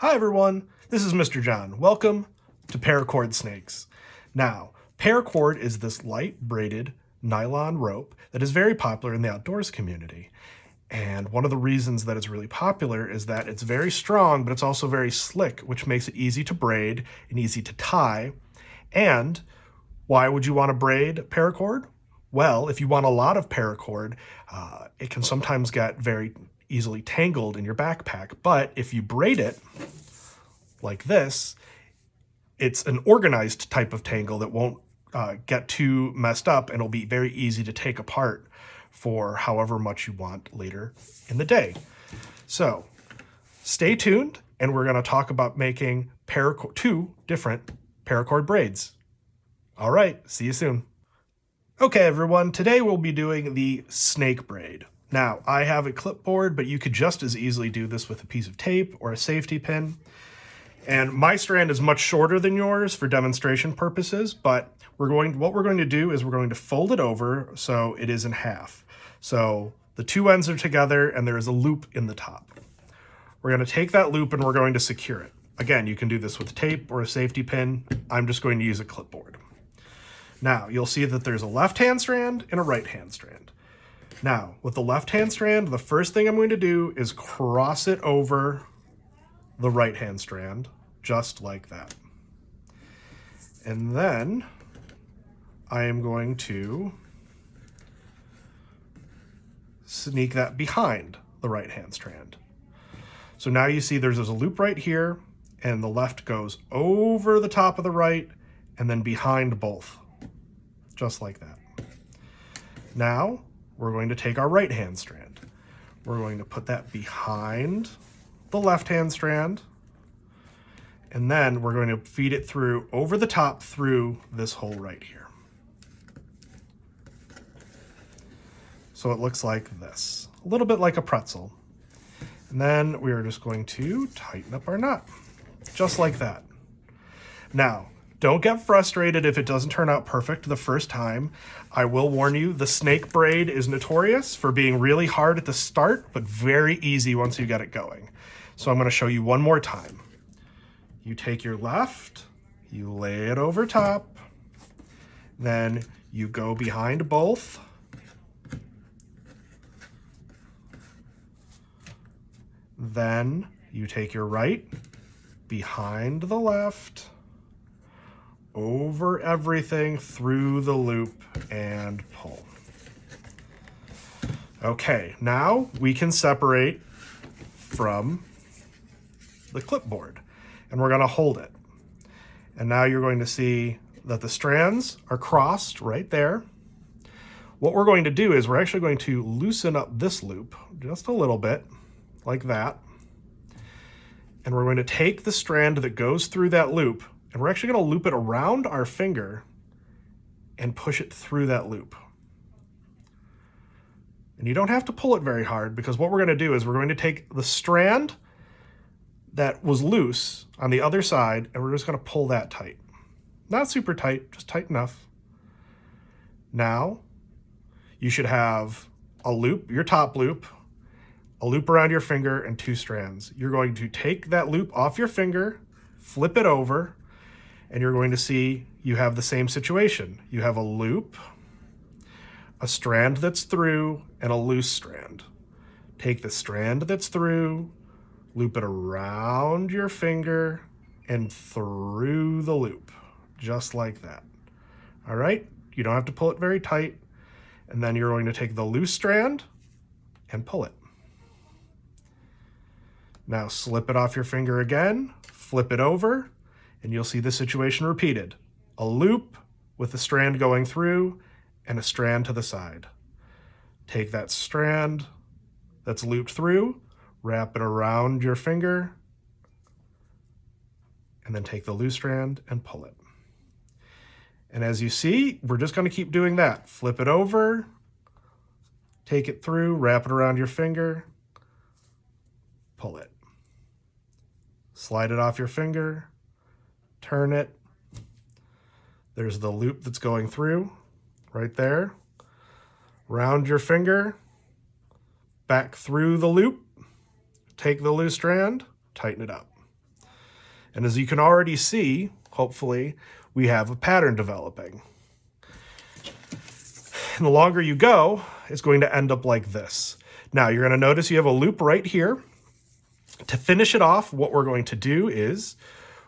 Hi everyone, this is Mr. John. Welcome to Paracord Snakes. Now, paracord is this light braided nylon rope that is very popular in the outdoors community. And one of the reasons that it's really popular is that it's very strong, but it's also very slick, which makes it easy to braid and easy to tie. And why would you want to braid paracord? Well, if you want a lot of paracord, it can sometimes get very easily tangled in your backpack. But if you braid it like this, it's an organized type of tangle that won't get too messed up, and it'll be very easy to take apart for however much you want later in the day. So stay tuned, and we're going to talk about making two different paracord braids. All right, see you soon. Okay, everyone, today we'll be doing the snake braid. Now, I have a clipboard, but you could just as easily do this with a piece of tape or a safety pin. And my strand is much shorter than yours for demonstration purposes, but what we're going to do is we're going to fold it over so it is in half. So the two ends are together and there is a loop in the top. We're going to take that loop and we're going to secure it. Again, you can do this with tape or a safety pin. I'm just going to use a clipboard. Now, you'll see that there's a left-hand strand and a right-hand strand. Now, with the left-hand strand, the first thing I'm going to do is cross it over the right-hand strand, just like that. And then I am going to sneak that behind the right-hand strand. So now you see there's a loop right here, and the left goes over the top of the right and then behind both, just like that. Now we're going to take our right-hand strand. We're going to put that behind the left-hand strand, and then we're going to feed it through over the top through this hole right here. So it looks like this, a little bit like a pretzel. And then we are just going to tighten up our knot, just like that. Now, don't get frustrated if it doesn't turn out perfect the first time. I will warn you, the snake braid is notorious for being really hard at the start, but very easy once you get it going. So I'm going to show you one more time. You take your left, you lay it over top, then you go behind both, then you take your right, behind the left, over everything, through the loop, and pull. Okay, now we can separate from the clipboard, and we're going to hold it. And now you're going to see that the strands are crossed right there. What we're going to do is we're actually going to loosen up this loop just a little bit, like that. And we're going to take the strand that goes through that loop, and we're actually going to loop it around our finger and push it through that loop. And you don't have to pull it very hard, because what we're going to do is we're going to take the strand that was loose on the other side, and we're just going to pull that tight. Not super tight, just tight enough. Now, you should have a loop, your top loop, a loop around your finger, and two strands. You're going to take that loop off your finger, flip it over, and you're going to see you have the same situation. You have a loop, a strand that's through, and a loose strand. Take the strand that's through, loop it around your finger, and through the loop, just like that. All right, you don't have to pull it very tight. And then you're going to take the loose strand and pull it. Now slip it off your finger again, flip it over, and you'll see the situation repeated. A loop with a strand going through and a strand to the side. Take that strand that's looped through, wrap it around your finger, and then take the loose strand and pull it. And as you see, we're just going to keep doing that. Flip it over, take it through, wrap it around your finger, pull it. Slide it off your finger, turn it. There's the loop that's going through right there. Round your finger, back through the loop, take the loose strand, tighten it up. And as you can already see, hopefully, we have a pattern developing. And the longer you go, it's going to end up like this. Now you're going to notice you have a loop right here. To finish it off, what we're going to do is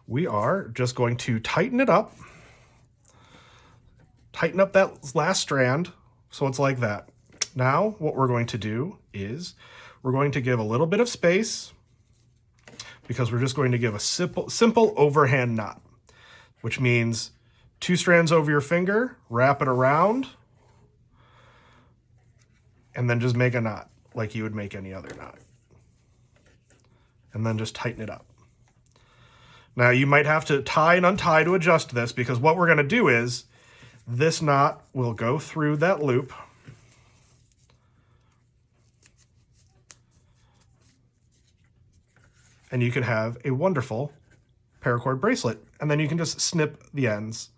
we are just going to tighten it up. Tighten up that last strand so it's like that. Now what we're going to do is we're going to give a little bit of space because we're just going to give a simple overhand knot, which means 2 strands over your finger, wrap it around, and then just make a knot like you would make any other knot. And then just tighten it up. Now you might have to tie and untie to adjust this, because what we're going to do is this knot will go through that loop and you can have a wonderful paracord bracelet, and then you can just snip the ends.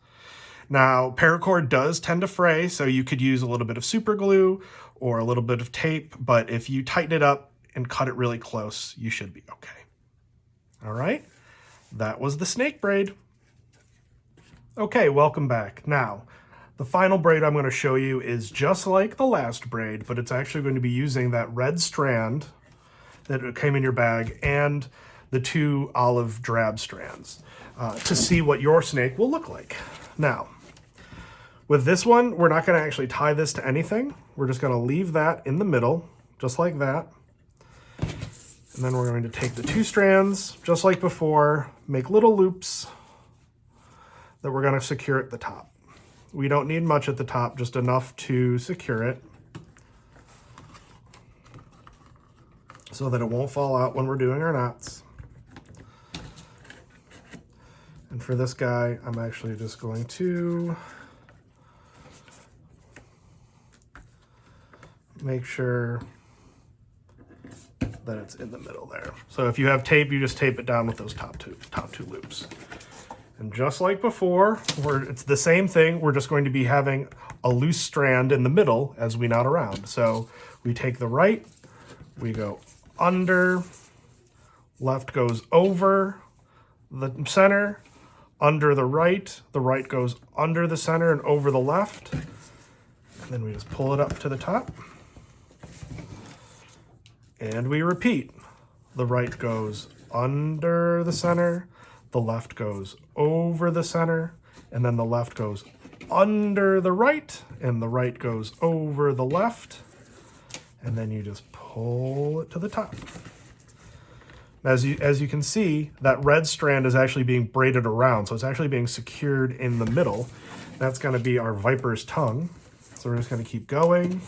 Now, paracord does tend to fray, so you could use a little bit of super glue or a little bit of tape, but if you tighten it up and cut it really close, you should be okay. All right, that was the snake braid. Okay, welcome back. Now, the final braid I'm going to show you is just like the last braid, but it's actually going to be using that red strand that came in your bag and the 2 olive drab strands to see what your snake will look like. Now, with this one, we're not going to actually tie this to anything. We're just going to leave that in the middle, just like that. And then we're going to take the 2 strands, just like before, make little loops that we're going to secure at the top. We don't need much at the top, just enough to secure it so that it won't fall out when we're doing our knots. And for this guy, I'm actually just going to make sure that it's in the middle there. So if you have tape, you just tape it down with those top two loops. And just like before, it's the same thing. We're just going to be having a loose strand in the middle as we knot around. So we take the right, we go under, left goes over the center, under the right goes under the center and over the left. And then we just pull it up to the top. And we repeat. The right goes under the center, the left goes over the center, and then the left goes under the right, and the right goes over the left, and then you just pull it to the top. As you can see, that red strand is actually being braided around, so it's actually being secured in the middle. That's going to be our viper's tongue. So we're just going to keep going.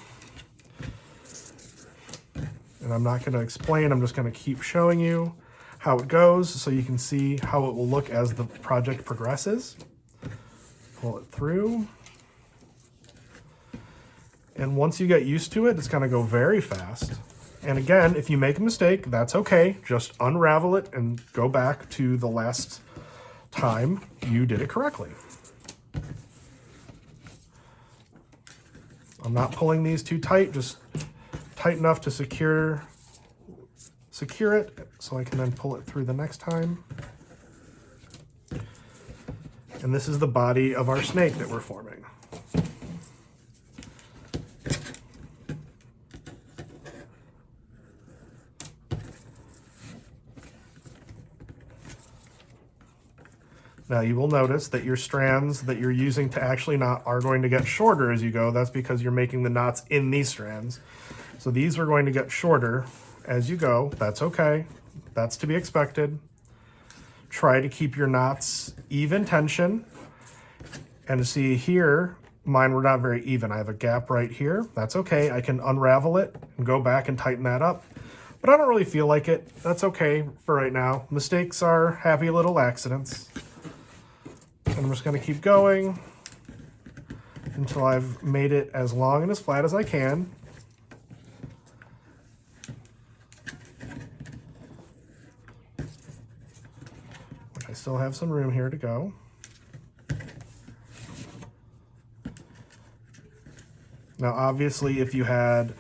And I'm not going to explain, I'm just going to keep showing you how it goes so you can see how it will look as the project progresses. Pull it through. And once you get used to it, it's going to go very fast. And again, if you make a mistake, that's okay. Just unravel it and go back to the last time you did it correctly. I'm not pulling these too tight, just tight enough to secure it so I can then pull it through the next time. And this is the body of our snake that we're forming. Now you will notice that your strands that you're using to actually knot are going to get shorter as you go. That's because you're making the knots in these strands. So these are going to get shorter as you go. That's okay. That's to be expected. Try to keep your knots even tension. And see here, mine were not very even. I have a gap right here. That's okay. I can unravel it and go back and tighten that up. But I don't really feel like it. That's okay for right now. Mistakes are happy little accidents. And I'm just going to keep going until I've made it as long and as flat as I can. I still have some room here to go. Now, obviously, if you had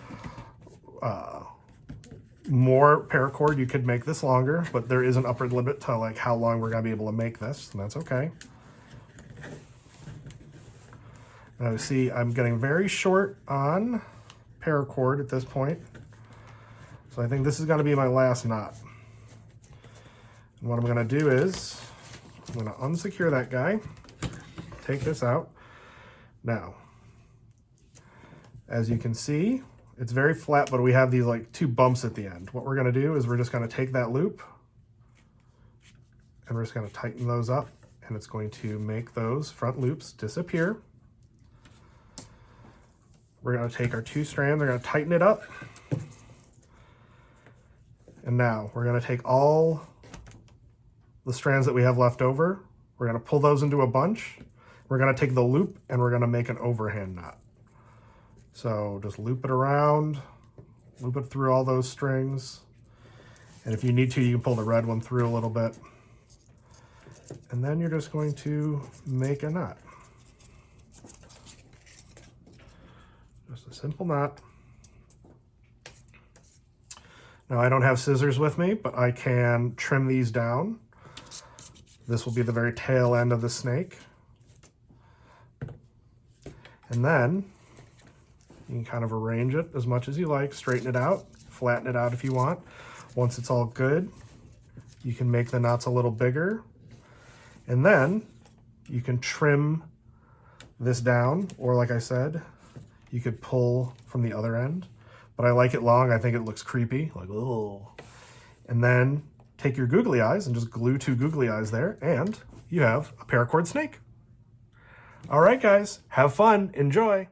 more paracord, you could make this longer, but there is an upper limit to like how long we're gonna be able to make this, and that's okay. Now see, I'm getting very short on paracord at this point. So I think this is gonna be my last knot. And what I'm gonna do is, I'm gonna unsecure that guy, take this out. Now, as you can see, it's very flat, but we have these like two bumps at the end. What we're gonna do is we're just gonna take that loop and we're just gonna tighten those up, and it's going to make those front loops disappear. We're gonna take our two strands, we're gonna tighten it up. And now we're gonna take all the strands that we have left over, we're gonna pull those into a bunch. We're gonna take the loop and we're gonna make an overhand knot. So just loop it around, loop it through all those strings. And if you need to, you can pull the red one through a little bit. And then you're just going to make a knot. Just a simple knot. Now I don't have scissors with me, but I can trim these down. This will be the very tail end of the snake. And then you can kind of arrange it as much as you like, straighten it out, flatten it out if you want. Once it's all good, you can make the knots a little bigger. And then you can trim this down, or like I said, you could pull from the other end. But I like it long, I think it looks creepy, like, oh. And then take your googly eyes and just glue two googly eyes there, and you have a paracord snake. All right, guys, have fun, enjoy.